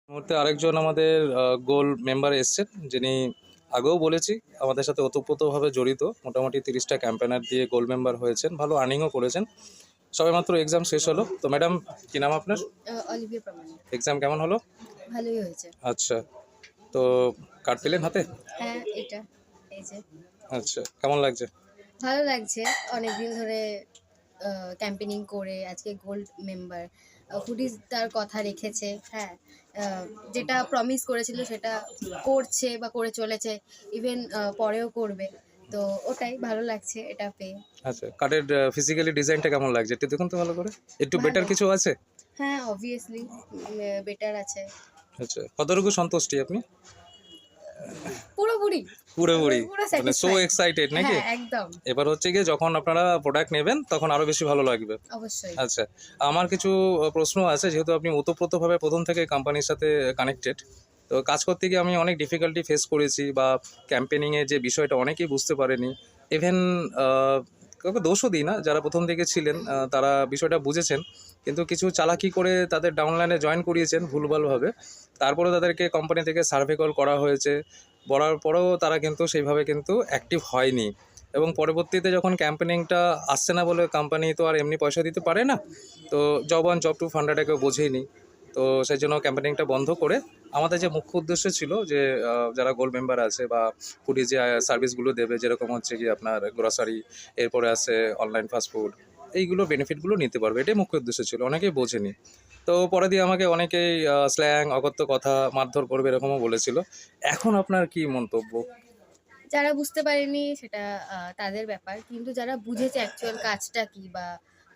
মুহূর্তে আরেকজন আমাদের গোল মেম্বার এসছেন, যিনি আগেও বলেছি আমাদের সাথে ওতপ্রোতভাবে জড়িত। মোটামুটি 30টা ক্যাম্পেনার দিয়ে গোল মেম্বার হয়েছেন, ভালো আর্নিংও করেছেন। সবেমাত্র এক্সাম শেষ হলো। তো ম্যাডাম, কি নাম আপনার? অলিভিয়া প্রামাণিক। এক্সাম কেমন হলো? ভালোই হয়েছে। আচ্ছা, তো কার্ড পেলেন হাতে? হ্যাঁ, এটা এই যে আচ্ছা, কেমন লাগছে? ভালো লাগছে। অনেকদিন ধরে ক্যাম্পেনিং করে আজকে গোল্ড মেম্বার। ফুডিজ তার কথা রেখেছে। হ্যাঁ, যেটা প্রমিস করেছিল সেটা করছে বা করে চলেছে। ইভেন পরেও করবে। তো ওটাই ভালো লাগছে এটা পেয়ে। আচ্ছা, কার্ডের ফিজিক্যালি ডিজাইনটা কেমন লাগছে একটু দেখুন তো ভালো করে। একটু বেটার ভালো। কিছু আছে? হ্যাঁ, অবভিয়াসলি বেটার আছে। আচ্ছা, কতটুকু সন্তুষ্টি আপনি? পুরোপুরি পুরোপুরি? পুরো মানে সো স্যাটিসফাইড। এক্সাইটেড নাকি? হ্যাঁ, একদম। এবার হচ্ছে গিয়ে যখন আপনারা প্রোডাক্ট নেবেন তখন আরো বেশি ভালো লাগবে। অবশ্যই। আচ্ছা, আমার কিছু প্রশ্ন আছে, যেহেতু আপনি ওতপ্রোতভাবে প্রথম থেকে কোম্পানির সাথে কানেক্টেড। তো কাজ করতে গিয়ে আমি অনেক ডিফিকাল্টি ফেস করেছি, বা ক্যাম্পেনিংয়ে যে বিষয়টা অনেকেই বুঝতে পারেনি। ইভেন কাউকে দোষও দিই না, যারা প্রথম থেকে ছিলেন তারা বিষয়টা বুঝেছেন, কিন্তু কিছু চালাকি করে তাদের ডাউনলাইনে জয়েন করিয়েছেন ভুলভালভাবে। তারপরে তাদেরকে কোম্পানি থেকে সার্ভে কল করা হয়েছে, বলার পরেও তারা কিন্তু সেইভাবে কিন্তু অ্যাক্টিভ হয়নি। এবং পরবর্তীতে যখন ক্যাম্পেনিংটা আসছে না বলে কোম্পানি তো আর এমনি পয়সা দিতে পারে না, তো জব ওয়ান জব টু ফান্ডাটা কেউ বোঝেইনি। তো সেই জন্য ক্যাম্পেনিংটা বন্ধ করে আমাদের যে মুখ্য উদ্দেশ্য ছিল যে যারা গোল্ড মেম্বার আছে বা ফুডি যে সার্ভিসগুলো দেবে, যেরকম হচ্ছে কি আপনার গ্রসারি, এরপরে আছে অনলাইন ফাস্টফুড, এইগুলো বেনিফিটগুলো নিতে পারবে, এটাই মুখ্য উদ্দেশ্য ছিল। অনেকেই বোঝেনি। তো পরে দিয়ে আমাকে অনেকেই স্ল্যাং, অকথ্য কথা, মারধর করবে এরকমও বলেছিল। এখন আপনার কি মন্তব্য? যারা বুঝতে পারেনি সেটা তাদের ব্যাপার। কিন্তু যারা বুঝেছে অ্যাকচুয়াল কাজটা কি বা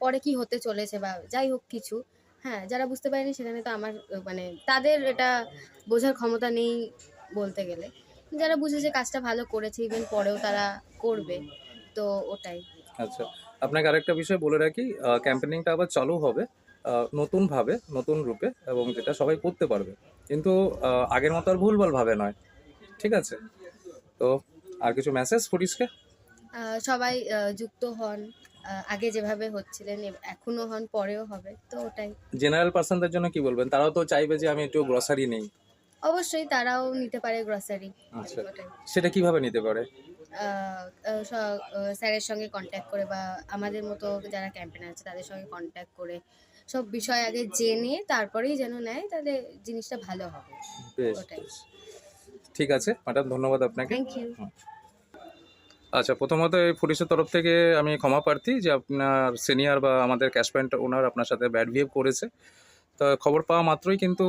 পরে কি হতে চলেছে বা যাই হোক কিছু, হ্যাঁ, যারা বুঝতে পারেনি সেখানে তো আমার মানে তাদের এটা বোঝার ক্ষমতা নেই বলতে গেলে। যারা বুঝেছে কাজটা ভালো করেছে ইভেন পরেও তারা করবে। তো ওটাই। আচ্ছা, আপনাকে আরেকটা বিষয় বলে রাখি, ক্যাম্পেনিংটা আবার চালু হবে নতুনভাবে, নতুন রূপে, এবং যেটা সবাই করতে পারবে। কিন্তু আগের মতো আর ভুলভালভাবে নয়। ঠিক আছে? তো আর কিছু মেসেজ ফুডিজকে? সবাই যুক্ত হন। আগে যেভাবে হচ্ছিলেন এখনো হন, পরেও হবে। তো ওটাই। জেনারেল পার্সনদের জন্য কি বলবেন? তারাও তো চাইবে যে আমি একটু গ্রসারি নেই। অবশ্যই তারাও নিতে পারে গ্রসারি। আচ্ছা, ওটাই। সেটা কিভাবে নিতে পারে? স্যারের সঙ্গে কন্ট্যাক্ট করে বা আমাদের মতো যারা ক্যাম্পেইনার আছে তাদের সঙ্গে কন্ট্যাক্ট করে সব বিষয় আগে জেনে তারপরেই যেন নেয়, তাহলে জিনিসটা ভালো হবে। বেশ ওটাই। বেশ, ঠিক আছে ম্যাডাম, ধন্যবাদ আপনাকে। Thank you. হুম। আচ্ছা, প্রথমত এই পুলিশের তরফ থেকে আমি ক্ষমা প্রার্থী যে আপনার সিনিয়র বা আমাদের ক্যাশ পয়েন্ট ওনার আপনার সাথে ব্যাড বিহেভ করেছে। তো খবর পাওয়া মাত্রই কিন্তু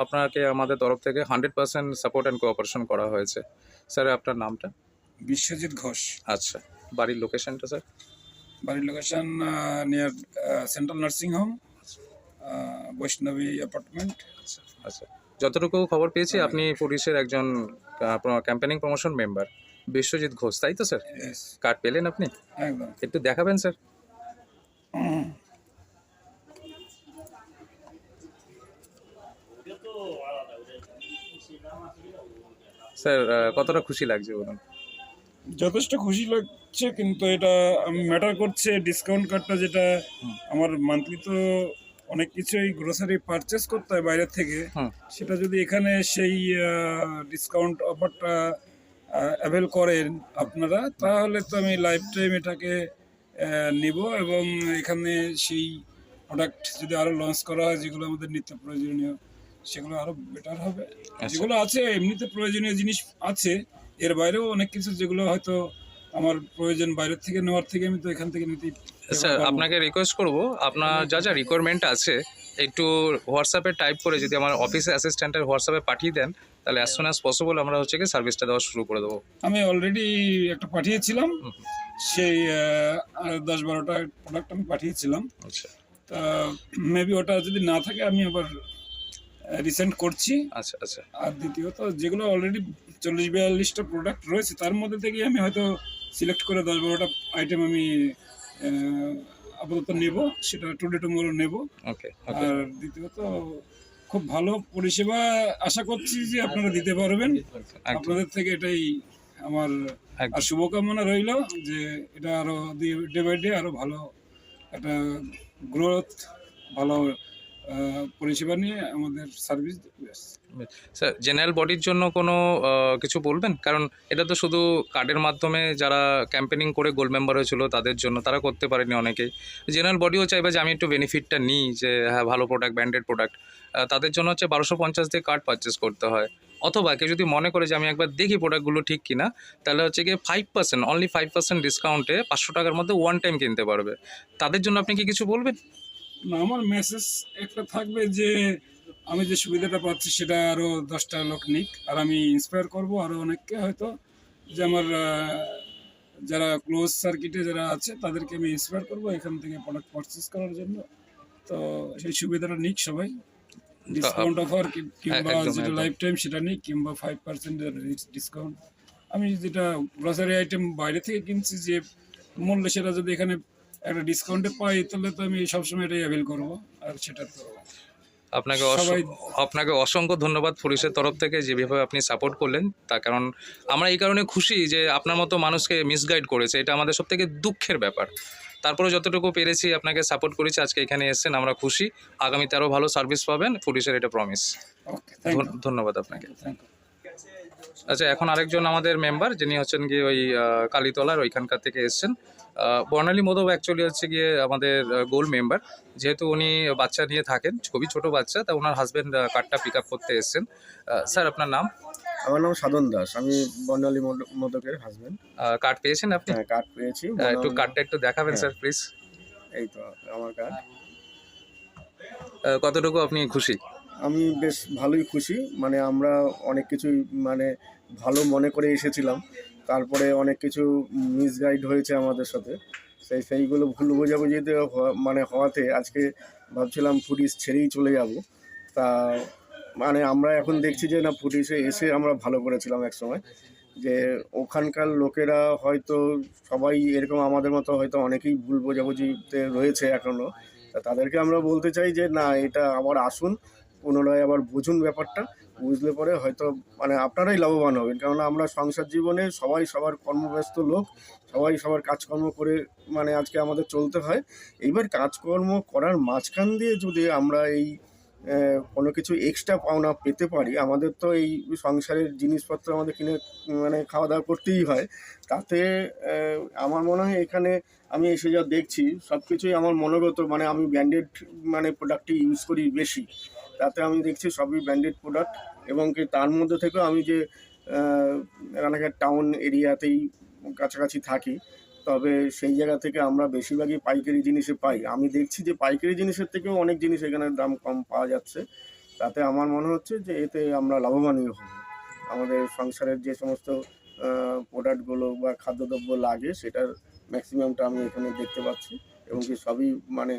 আপনাকে আমাদের তরফ থেকে 100% সাপোর্ট অ্যান্ড কোঅপারেশন করা হয়েছে। স্যার, আপনার নামটা? বিশ্বজিৎ ঘোষ। আচ্ছা, বাড়ির লোকেশনটা স্যার? বাড়ির location near central nursing home, Baishnabi apartment. আচ্ছা আচ্ছা, যতটুকু খবর পেয়েছি আপনি পুলিশের একজন campaigning promotion member, Biswajit Ghosh, তাই তো স্যার? Yes, কার্ড পেলেন আপনি? একদম। একটু দেখাবেন স্যার? স্যার, কতটা খুশি লাগছে বলুন? যথেষ্ট খুশি লাগছে, কিন্তু এটা ম্যাটার করছে ডিসকাউন্ট কার্ডটা, যেটা আমার মান্থলি তো অনেক কিছুই গ্রোসারি পারচেস করতে হয় বাইরের থেকে। হুম। সেটা যদি এখানে সেই ডিসকাউন্ট অফারটা অ্যাভেল করেন আপনারা, তাহলে তো আমি লাইফ টাইম এটাকে নিব। এবং এখানে সেই প্রোডাক্ট যদি আরও লঞ্চ করা হয় যেগুলো আমাদের নিত্য প্রয়োজনীয়, সেগুলো আরও বেটার হবে। আচ্ছা যেগুলো আছে এমনিতে প্রয়োজনীয় জিনিস আছে, এর বাইরেও অনেক কিছু যেগুলো হয়তো আমার প্রয়োজন বাইরের থেকে নেওয়ার থেকে আমি তো এখান থেকে নিতেই স্যার, পারবো। আপনাকে রিকোয়েস্ট করব, আপনার যা যা রিকোয়ারমেন্ট আছে একটু হোয়াটসঅ্যাপে টাইপ করে যদি আমার অফিসে অ্যাসিস্ট্যান্টের হোয়াটসঅ্যাপে পাঠিয়ে দেন, তাহলে অ্যাজ সুন অ্যাজ পসিবল আমরা হচ্ছে কি সার্ভিসটা দেওয়া শুরু করে দেবো। আমি অলরেডি একটা পাঠিয়েছিলাম, সেই 10-12টা প্রোডাক্ট আমি পাঠিয়েছিলাম। আচ্ছা তা মেবি ওটা যদি না থাকে আমি আবার রিসেন্ট করছি। আচ্ছা আচ্ছা আর দ্বিতীয়ত যেগুলো অলরেডি 40-42টা প্রোডাক্ট রয়েছে, তার মধ্যে থেকেই আমি হয়তো সিলেক্ট করে 10-12টা আইটেম আমি আপাতত নেব, সেটা টুডে টুমরো নেব। ওকে ওকে। আর দ্বিতীয়ত খুব ভালো পরিষেবা আশা করছি যে আপনারা দিতে পারবেন। একদম আপনাদের থেকে এটাই আমার আর একদম। শুভকামনা রইল, যে এটা আরো ডে বাই ডে আরো ভালো একটা গ্রোথ, ভালো পরিষেবা নিয়ে আমাদের সার্ভিস স্যার জেনারেল বডির জন্য কোনো কিছু বলবেন? কারণ এটা তো শুধু কার্ডের মাধ্যমে যারা ক্যাম্পেনিং করে গোল্ড মেম্বার হয়েছিল তাদের জন্য, তারা করতে পারেনি অনেকেই। জেনারেল বডিও চাইবে যে আমি একটু বেনিফিটটা নিই, যে হ্যাঁ ভালো প্রোডাক্ট, ব্র্যান্ডেড প্রোডাক্ট। তাদের জন্য হচ্ছে 1250 দিয়ে কার্ড পারচেস করতে হয়। অথবা কেউ যদি মনে করে যে আমি একবার দেখি প্রোডাক্টগুলো ঠিক কিনা, তাহলে হচ্ছে গিয়ে 5%, অনলি 5% ডিসকাউন্টে 500 টাকার মধ্যে ওয়ান টাইম কিনতে পারবে। তাদের জন্য আপনি কি কিছু বলবেন? না, আমার মেসেজ একটা থাকবে যে আমি যে সুবিধাটা পাচ্ছি সেটা আরও 10টা লোক নিক, আর আমি ইন্সপায়ার করব আরও অনেককে, হয়তো যে আমার যারা ক্লোজ সার্কিটে যারা আছে তাদেরকে আমি ইন্সপায়ার করব এখান থেকে প্রোডাক্ট পারচেস করার জন্য। তো সেই সুবিধাটা নিক সবাই, ডিসকাউন্ট অফার কিংবা একদম, যেটা একদম। লাইফ টাইম সেটা নিক, কিংবা 5% ডিসকাউন্ট। আমি যেটা গ্রসারি আইটেম বাইরে থেকে কিনছি যে মূল্য, সেটা যদি এখানে একটা ডিসকাউন্টে পাই তাহলে তো আমি সবসময় এটাই অ্যাভেল করবো। আর সেটা তো আপনাকে সবাই আপনাকে অসংখ্য ধন্যবাদ পুলিশের তরফ থেকে যেভাবে আপনি সাপোর্ট করলেন। তার কারণ আমরা এই কারণে খুশি যে আপনার মতো মানুষকে মিসগাইড করেছে, এটা আমাদের সবথেকে দুঃখের ব্যাপার। তারপরে যতটুকু পেরেছি আপনাকে সাপোর্ট করেছি, আজকে এখানে এসেছেন, আমরা খুশি। আগামীতে আরও ভালো সার্ভিস পাবেন, পুলিশের এটা প্রমিস। ওকে, থ্যাংক ইউ, ধন্যবাদ আপনাকে। Thank you. আচ্ছা, এখন আরেকজন আমাদের মেম্বার, যিনি হচ্ছেন গিয়ে ওই কালীতলার ওইখানকার থেকে এসেছেন। বর্ণালী মোদক অ্যাকচুয়ালি হচ্ছে গিয়ে আমাদের গোল্ড মেম্বার। যেহেতু উনি বাচ্চা নিয়ে থাকেন, খুবই ছোট বাচ্চা, তা ওনার হাজব্যান্ড কার্ডটা পিক আপ করতে এসেছেন। স্যার, আপনার নাম? আমার নাম সাধন দাস, আমি বর্ণালী মোদকের হাজবেন্ড। কার্ড পেয়েছেন আপনি? হ্যাঁ, কার্ড পেয়েছি। একটু কার্ডটা একটু দেখাবেন হ্যাঁ। Sir please. এই তো আমার কার্ড। কতটুকু আপনি খুশি? আমি বেশ ভালোই খুশি, মানে আমরা অনেক কিছুই মানে ভালো মনে করে এসেছিলাম, তারপরে অনেক কিছু মিসগাইড হয়েছে আমাদের সাথে। সেইগুলো ভুল বোঝাবুঝিতে মানে হওয়াতে আজকে ভাবছিলাম ফুডিস ছেড়েই চলে যাব। তা মানে আমরা এখন দেখছি যে না, ফুডিসে এসে আমরা ভালো করেছিলাম এক সময়। যে ওখানকার লোকেরা হয়তো সবাই এরকম আমাদের মতো হয়তো অনেকেই ভুল বোঝাবুঝিতে রয়েছে এখনও। তা তাদেরকে আমরা বলতে চাই যে না, এটা আবার আসুন, পুনরায় আবার বুঝুন ব্যাপারটা। বুঝলে পরে হয়তো মানে আপনারাই লাভবান হবেন, কারণ আমরা সংসার জীবনে সবাই সবার কর্মব্যস্ত লোক, সবাই সবার কাজকর্ম করে মানে আজকে আমাদের চলতে হয়। এইবার কাজকর্ম করার মাঝখান দিয়ে যদি আমরা এই কোনো কিছু এক্সট্রা পাওনা পেতে পারি, আমাদের তো এই সংসারের জিনিসপত্র আমাদের কিনে মানে খাওয়া দাওয়া করতেই হয়। তাতে আমার মনে হয় এখানে আমি এসে যা দেখছি সব কিছুই আমার মনোগত, মানে আমি ব্র্যান্ডেড মানে প্রোডাক্টই ইউজ করি বেশি। তাতে আমি দেখছি সবই ব্র্যান্ডেড প্রোডাক্ট, এবং কি তার মধ্যে থেকেও আমি যে রানাঘাট টাউন এরিয়াতেই কাছাকাছি থাকি, তবে সেই জায়গা থেকে আমরা বেশিরভাগই পাইকারি জিনিসে পাই। আমি দেখছি যে পাইকারি জিনিসের থেকেও অনেক জিনিস এখানে দাম কম পাওয়া যাচ্ছে। তাতে আমার মনে হচ্ছে যে এতে আমরা লাভবানই হব। আমাদের সংসারের যে সমস্ত প্রোডাক্টগুলো বা খাদ্যদ্রব্য লাগে সেটার ম্যাক্সিমামটা আমি এখানে দেখতে পাচ্ছি, এবং কি সবই মানে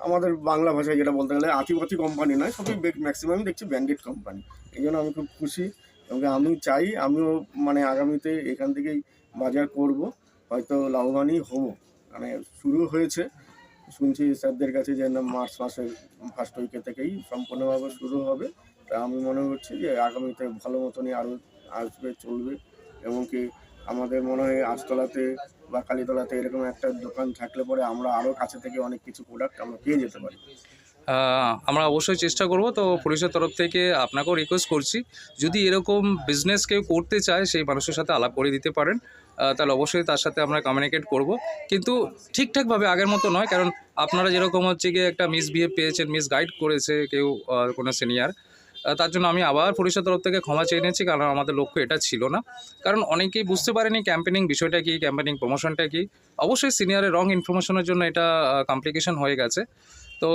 আমাদের বাংলা ভাষায় যেটা বলতে গেলে আতিপাতি কোম্পানি নয়, সবই ম্যাক্সিমামই দেখছি ব্র্যান্ডেড কোম্পানি। এই জন্য আমি খুব খুশি, এবং আমি চাই আমিও মানে আগামীতে এখান থেকেই বাজার করব, হয়তো লাভবানই হব। মানে শুরু হয়েছে, শুনছি স্যারদের কাছে যে না মার্চ মাসের ফার্স্ট উইকে থেকেই সম্পূর্ণভাবে শুরু হবে। তা আমি মনে হচ্ছে যে আগামীতে ভালো মতনই আরও আসবে, চলবে, এবং কি আমাদের মনে হয় আজতলাতে বা কালীতলাতে এরকম একটা দোকান থাকলে পরে আমরা আরও কাছে থেকে অনেক কিছু প্রোডাক্ট আমরা পেয়ে যেতে পারি। আমরা অবশ্যই চেষ্টা করব। তো পুলিশের তরফ থেকে আপনাকেও রিকোয়েস্ট করছি, যদি এরকম বিজনেস কেউ করতে চায় সেই মানুষের সাথে আলাপ করে দিতে পারেন, তাহলে অবশ্যই তার সাথে আমরা কমিউনিকেট করব। কিন্তু ঠিকঠাকভাবে আগের মতো নয়, কারণ আপনারা যেরকম হচ্ছে গিয়ে একটা মিসবিহেভ পেয়েছেন, মিসগাইড করেছে কেউ কোনো সিনিয়র, তার জন্য আমি আবার পুলিশের তরফ থেকে ক্ষমা চেয়ে নিয়েছি, কারণ আমাদের লক্ষ্য এটা ছিল না। কারণ অনেকেই বুঝতে পারেনি ক্যাম্পেনিং বিষয়টা কী, ক্যাম্পেনিং প্রমোশনটা কী। অবশ্যই সিনিয়রের রং ইনফরমেশনের জন্য এটা কমপ্লিকেশন হয়ে গেছে। তো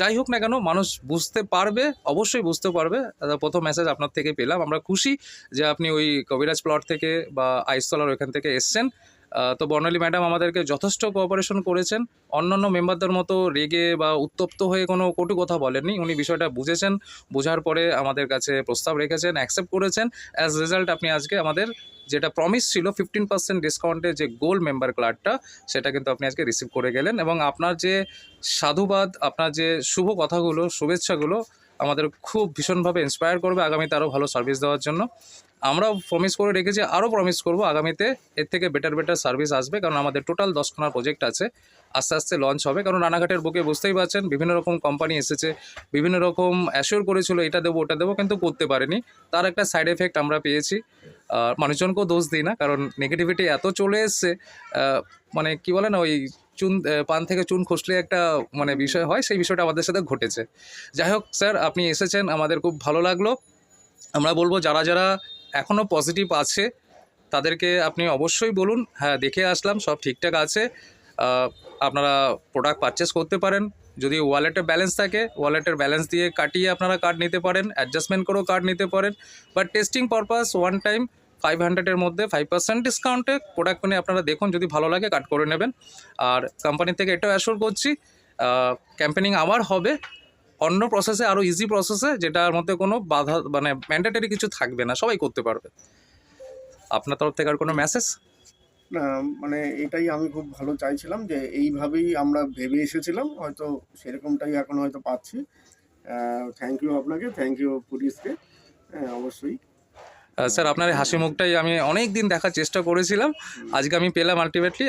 যাই হোক না কেন, মানুষ বুঝতে পারবে, অবশ্যই বুঝতে পারবে। প্রথম মেসেজ আপনার থেকে পেলাম, আমরা খুশি যে আপনি ওই কবিরাজ প্লট থেকে বা আইসতলার ওইখান থেকে এসছেন। তো বর্ণালী ম্যাডাম আমাদেরকে যথেষ্ট কোঅপারেশন করেছেন, অন্যান্য মেম্বারদের মতো রেগে বা উত্তপ্ত হয়ে কোনো কটু কথা বলেননি। উনি বিষয়টা বুঝেছেন, বোঝার পরে আমাদের কাছে প্রস্তাব রেখেছেন, অ্যাকসেপ্ট করেছেন। অ্যাজ রেজাল্ট আপনি আজকে আমাদের যেটা প্রমিস ছিল 15% ডিসকাউন্টে যে গোল্ড মেম্বার কার্ডটা, সেটা কিন্তু আপনি আজকে রিসিভ করে গেলেন। এবং আপনার যে সাধুবাদ, আপনার যে শুভ কথাগুলো, শুভেচ্ছাগুলো আমাদের খুব ভীষণভাবে ইন্সপায়ার করবে আগামীতে আরও ভালো সার্ভিস দেওয়ার জন্য। আমরাও প্রমিস করে রেখেছি, আরও প্রমিস করব আগামীতে এর থেকে বেটার সার্ভিস আসবে, কারণ আমাদের টোটাল 10খানা প্রজেক্ট আছে, আস্তে আস্তে লঞ্চ হবে। কারণ রানাঘাটের বুকে বুঝতেই পারছেন বিভিন্ন রকম কোম্পানি এসেছে, বিভিন্ন রকম অ্যাসিওর করেছিল এটা দেবো ওটা দেবো, কিন্তু করতে পারেনি। তার একটা সাইড এফেক্ট আমরা পেয়েছি। মানুষজনকেও দোষ দিই না, কারণ নেগেটিভিটি এত চলে এসছে, মানে কি বলে না, ওই পান থেকে চুন খসলে একটা মানে বিষয় হয়, সেই বিষয়টা আমাদের সাথে ঘটেছে। যাই হোক স্যার, আপনি এসেছেন, আমাদের খুব ভালো লাগলো। আমরা বলবো যারা যারা এখনও পজিটিভ আছে তাদেরকে আপনি অবশ্যই বলুন, হ্যাঁ দেখে আসলাম সব ঠিকঠাক আছে, আপনারা প্রোডাক্ট পারচেস করতে পারেন। যদি ওয়ালেটে ব্যালেন্স থাকে, ওয়ালেটের ব্যালেন্স দিয়ে কাটিয়ে আপনারা কার্ড নিতে পারেন, অ্যাডজাস্টমেন্ট করেও কার্ড নিতে পারেন। But testing purpose one time 500-এর মধ্যে 5% ডিসকাউন্টে প্রোডাক্ট কিনে আপনারা দেখুন, যদি ভালো লাগে কার্ড করে নেবেন। আর কোম্পানি থেকে এটাও অ্যাসিওর করছি ক্যাম্পেনিং আমার হবে অন্য প্রসেসে, আরও ইজি প্রসেসে, যেটার মধ্যে কোনো বাধা মানে ম্যান্ডেটরি কিছু থাকবে না, সবাই করতে পারবে। আপনার তরফ থেকে আর কোনো মেসেজ? না, মানে এটাই আমি খুব ভালো চাইছিলাম যে এইভাবেই আমরা ভেবে এসেছিলাম, হয়তো সেরকমটাই এখন হয়তো পাচ্ছি। থ্যাংক ইউ আপনাকে, থ্যাংক ইউ পুলিশকে, হ্যাঁ অবশ্যই। স্যার আপনার এই হাসি মুখটাই আমি অনেক দিন দেখার চেষ্টা করেছিলাম, আজকে আমি পেলাম আলটিমেটলি।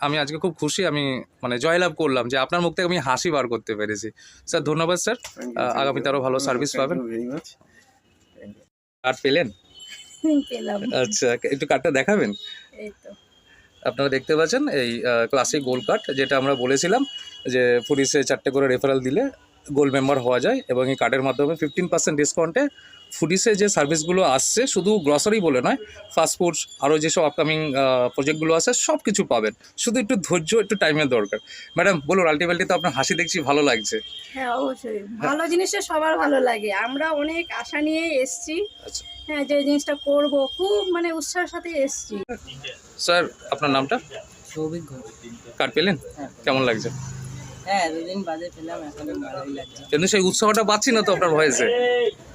আমি আজকে খুব খুশি, আমি মানে জয়লাভ করলাম যে আপনার মুখ থেকে আমি হাসি বার করতে পেরেছি। স্যার ধন্যবাদ স্যার, আগামীতে আরও ভালো সার্ভিস পাবেন। Very much. কার্ড পেলেন? পেলাম। আচ্ছা, একটু কার্ডটা দেখাবেন? এই তো। আপনারা দেখতে পাচ্ছেন এই ক্লাসিক গোল্ড কার্ড, যেটা আমরা বলেছিলাম যে পুলিশে 4টে করে রেফারেল দিলে গোল্ড মেম্বার হওয়া যায়, এবং এই কার্ডের মাধ্যমে 15% ডিসকাউন্টে ফুডিসে যে সার্ভিসগুলো আসছে, শুধু গ্রসারি বলে নয়, ফাস্টফুডস আরও যেসব আপকামিং প্রজেক্টগুলো আছে সব কিছু পাবেন। শুধু একটু ধৈর্য, একটু টাইমের দরকার। ম্যাডাম বলুন, আলটিমেটলি তো আপনার হাসি দেখছি ভালো লাগছে। হ্যাঁ অবশ্যই, ভালো জিনিসটা সবার ভালো লাগে। আমরা অনেক আশা নিয়ে এসেছি, আচ্ছা হ্যাঁ যে জিনিসটা করব খুব মানে উৎসাহের সাথে এসেছি। স্যার, আপনার নামটা? সৌভিক ঘোষ। কার্ড পেলেন? কেমন লাগছে? হ্যাঁ, এতদিন বাদে পেলাম, এখন ভালোই লাগছে। কিন্তু সেই উৎসাহটা পাচ্ছি না তো আপনার ভয়েসে।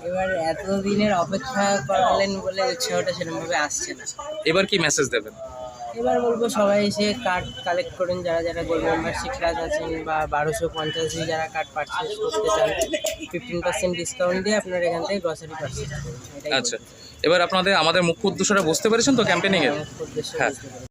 এবার এতদিনের অপেক্ষা করালেন বলে উৎসাহটা সেরকমভাবে আসছে না। এবার কি মেসেজ দেবেন? এবার বলবো সবাই এসে কার্ড কালেক্ট করুন, যারা যারা গোল্ড মেম্বারশিপ ক্লাস আছেন বা 1250 যারা কার্ড পারচেস করতে চান, 15% ডিসকাউন্ট দিয়ে আপনার এখান থেকে গ্রসারি পারচেস করুন। আচ্ছা, এবার আমাদের মুখ্য উদ্দেশ্যটা বুঝতে পেরেছেন তো ক্যাম্পেনিংয়ের? উদ্দেশ্য হ্যাঁ। বুঝতে পারছি।